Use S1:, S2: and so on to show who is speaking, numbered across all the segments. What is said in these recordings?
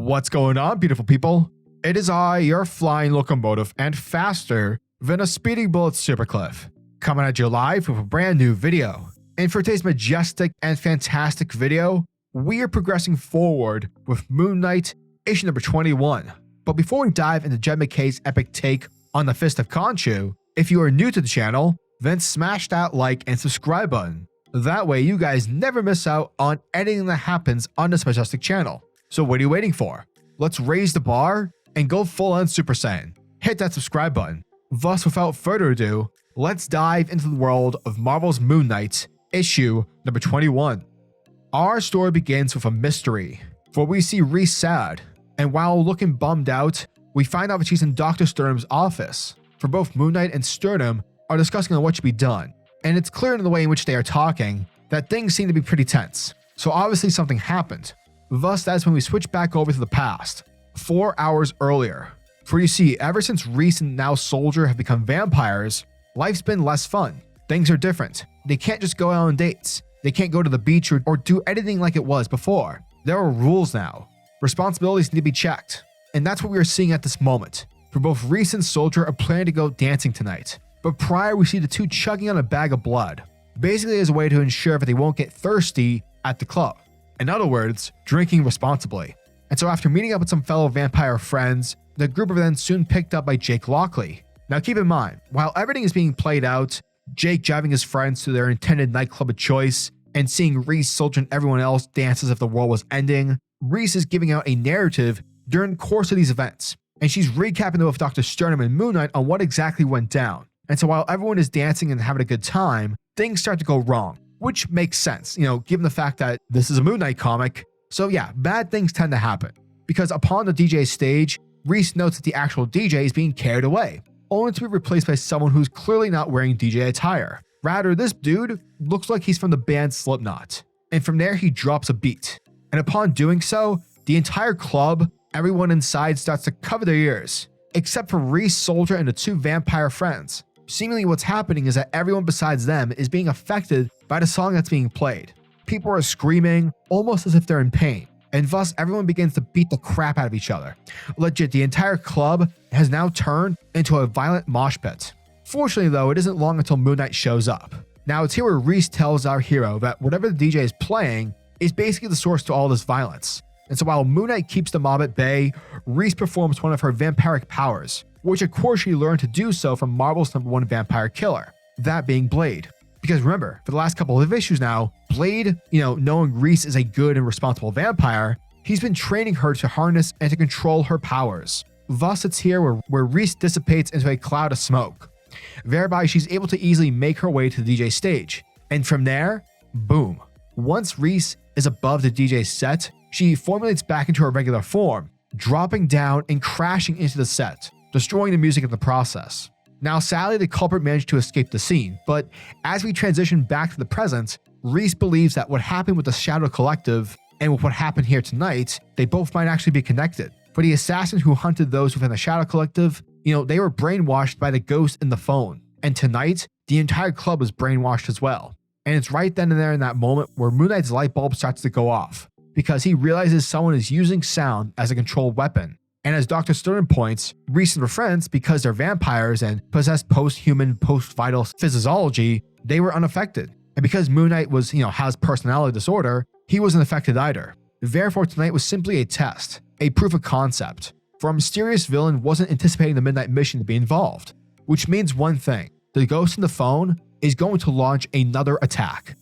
S1: What's going on, beautiful people? It is I, your flying locomotive, and faster than a speeding bullet SuperCliff, coming at you live with a brand new video. And for today's majestic and fantastic video, we are progressing forward with Moon Knight issue number 21. But before we dive into Jed MacKay's epic take on the Fist of Khonshu, if you are new to the channel, then smash that like and subscribe button. That way you guys never miss out on anything that happens on this majestic channel. So what are you waiting for? Let's raise the bar and go full on Super Saiyan. Hit that subscribe button. Thus, without further ado, let's dive into the world of Marvel's Moon Knight, issue number 21. Our story begins with a mystery, for we see Reese sad, and while looking bummed out, we find out that she's in Dr. Sternum's office, for both Moon Knight and Sternum are discussing on what should be done, and it's clear in the way in which they are talking that things seem to be pretty tense, so obviously something happened. Thus, that's when we switch back over to the past, 4 hours earlier. For you see, ever since Reese and now Soldier have become vampires, life's been less fun. Things are different. They can't just go out on dates. They can't go to the beach or do anything like it was before. There are rules now. Responsibilities need to be checked. And that's what we are seeing at this moment. For both Reese and Soldier are planning to go dancing tonight. But prior, we see the two chugging on a bag of blood, basically as a way to ensure that they won't get thirsty at the club. In other words, drinking responsibly. And so after meeting up with some fellow vampire friends, the group are then soon picked up by JakeLockley. Now keep in mind, while everything is being played out, Jake driving his friends to their intended nightclub of choice, and seeing Reese, Soldier, and everyone else dance as if the world was ending, Reese is giving out a narrative during the course of these events, and she's recapping with Dr. Sternum and Moon Knight on what exactly went down. And so while everyone is dancing and having a good time, things start to go wrong, which makes sense, given the fact that this is a Moon Knight comic. So yeah, bad things tend to happen, because upon the DJ stage, Reese notes that the actual DJ is being carried away, only to be replaced by someone who's clearly not wearing DJ attire. Rather, this dude looks like he's from the band Slipknot. And from there, he drops a beat. And upon doing so, the entire club, everyone inside starts to cover their ears, except for Reese, Soldier, and the two vampire friends. Seemingly what's happening is that everyone besides them is being affected by the song that's being played. People are screaming, almost as if they're in pain, and thus everyone begins to beat the crap out of each other. Legit, the entire club has now turned into a violent mosh pit. Fortunately though, it isn't long until Moon Knight shows up. Now it's here where Reese tells our hero that whatever the DJ is playing is basically the source to all this violence. And so while Moon Knight keeps the mob at bay, Reese performs one of her vampiric powers, which of course she learned to do so from Marvel's #1 vampire killer, that being Blade. Because remember, for the last couple of issues now, Blade, knowing Reese is a good and responsible vampire, he's been training her to harness and to control her powers. Thus, it's here where Reese dissipates into a cloud of smoke. Thereby, she's able to easily make her way to the DJ stage. And from there, boom. Once Reese is above the DJ set, she formulates back into her regular form, dropping down and crashing into the set, destroying the music in the process. Now, sadly, the culprit managed to escape the scene, but as we transition back to the present, Reese believes that what happened with the Shadow Collective and with what happened here tonight, they both might actually be connected. For the assassins who hunted those within the Shadow Collective, they were brainwashed by the ghost in the phone. And tonight, the entire club was brainwashed as well. And it's right then and there in that moment where Moon Knight's light bulb starts to go off, because he realizes someone is using sound as a controlled weapon. And as Dr. Sternum points, Reese and her friends, because they're vampires and possess post-human, post-vital physiology, they were unaffected. And because Moon Knight has personality disorder, he wasn't affected either. Therefore, tonight was simply a test, a proof of concept, for a mysterious villain wasn't anticipating the Midnight Mission to be involved. Which means one thing, the ghost in the phone is going to launch another attack.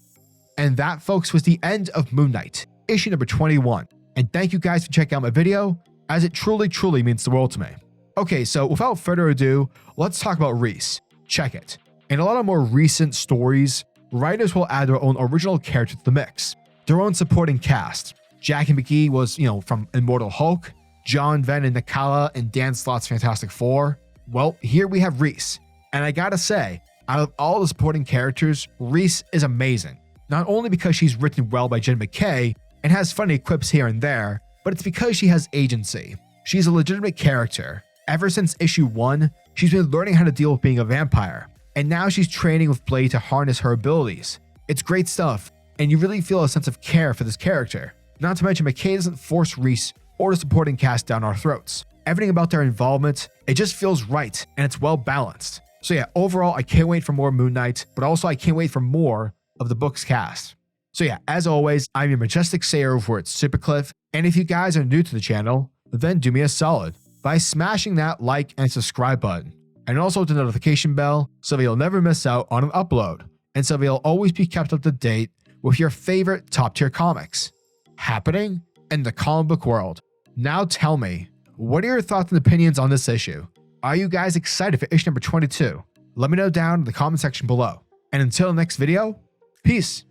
S1: And that, folks, was the end of Moon Knight, issue number 21. And thank you guys for checking out my video, as it truly, truly means the world to me. Okay, so without further ado, let's talk about Reese. Check it. In a lot of more recent stories, writers will add their own original character to the mix, their own supporting cast. Jackie McGee was, from Immortal Hulk, John Venn and Nakala and Dan Slott's Fantastic Four. Well, here we have Reese. And I gotta say, out of all the supporting characters, Reese is amazing. Not only because she's written well by Jed MacKay and has funny quips here and there, but it's because she has agency. She's a legitimate character. Ever since issue 1, she's been learning how to deal with being a vampire, and now she's training with Blade to harness her abilities. It's great stuff, and you really feel a sense of care for this character. Not to mention, MacKay doesn't force Reese or the supporting cast down our throats. Everything about their involvement, it just feels right and it's well balanced. So yeah, overall, I can't wait for more Moon Knight, but also I can't wait for more of the book's cast. So yeah, as always, I'm your majestic sayer over at SuperCliff, and if you guys are new to the channel, then do me a solid by smashing that like and subscribe button, and also the notification bell so that you'll never miss out on an upload, and so that you'll always be kept up to date with your favorite top tier comics happening in the comic book world. Now tell me, what are your thoughts and opinions on this issue? Are you guys excited for issue number 22? Let me know down in the comment section below. And until the next video, peace.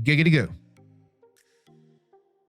S1: Giggity goo.